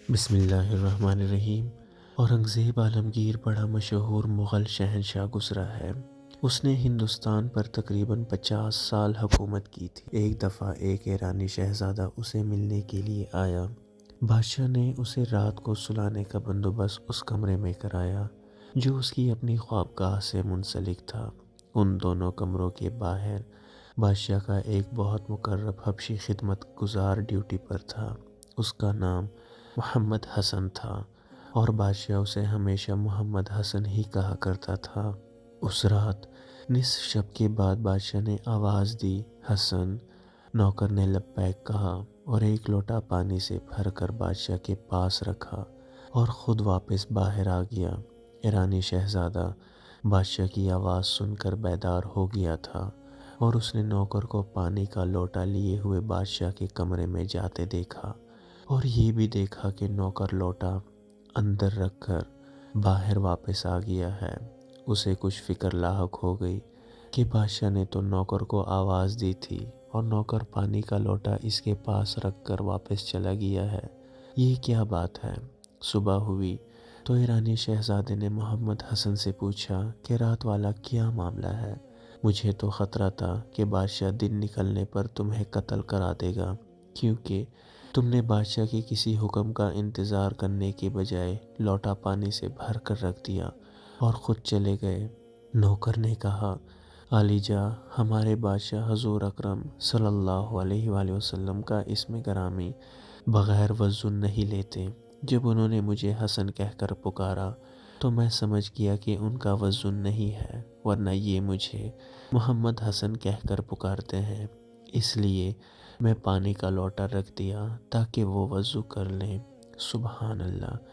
بسم اللہ الرحمن الرحیم۔ اورنگزیب عالمگیر بڑا مشہور مغل شہنشاہ گزرا ہے۔ اس نے ہندوستان پر تقریباً 50 سال حکومت کی تھی۔ ایک دفعہ ایک ایرانی شہزادہ اسے ملنے کے لیے آیا۔ بادشاہ نے اسے رات کو سلانے کا بندوبست اس کمرے میں کرایا جو اس کی اپنی خوابگاہ سے منسلک تھا۔ ان دونوں کمروں کے باہر بادشاہ کا ایک بہت مقرب حبشی خدمت گزار ڈیوٹی پر تھا۔ اس کا نام محمد حسن تھا اور بادشاہ اسے ہمیشہ محمد حسن ہی کہا کرتا تھا۔ اس رات نصف شب کے بعد بادشاہ نے آواز دی، حسن! نوکر نے لبیک کہا اور ایک لوٹا پانی سے بھر کر بادشاہ کے پاس رکھا اور خود واپس باہر آ گیا۔ ایرانی شہزادہ بادشاہ کی آواز سن کر بیدار ہو گیا تھا اور اس نے نوکر کو پانی کا لوٹا لیے ہوئے بادشاہ کے کمرے میں جاتے دیکھا اور یہ بھی دیکھا کہ نوکر لوٹا اندر رکھ کر باہر واپس آ گیا ہے۔ اسے کچھ فکر لاحق ہو گئی کہ بادشاہ نے تو نوکر کو آواز دی تھی اور نوکر پانی کا لوٹا اس کے پاس رکھ کر واپس چلا گیا ہے، یہ کیا بات ہے؟ صبح ہوئی تو ایرانی شہزادے نے محمد حسن سے پوچھا کہ رات والا کیا معاملہ ہے؟ مجھے تو خطرہ تھا کہ بادشاہ دن نکلنے پر تمہیں قتل کرا دے گا، کیونکہ تم نے بادشاہ کے کسی حکم کا انتظار کرنے کے بجائے لوٹا پانی سے بھر کر رکھ دیا اور خود چلے گئے۔ نوکر نے کہا، عالی جاں، ہمارے بادشاہ حضور اکرم صلی اللہ علیہ وآلہ وسلم کا اسم گرامی بغیر وضو نہیں لیتے۔ جب انہوں نے مجھے حسن کہہ کر پکارا تو میں سمجھ گیا کہ ان کا وضو نہیں ہے، ورنہ یہ مجھے محمد حسن کہہ کر پکارتے ہیں، اس لیے میں پانی کا لوٹا رکھ دیا تاکہ وہ وضو کر لیں۔ سبحان اللہ!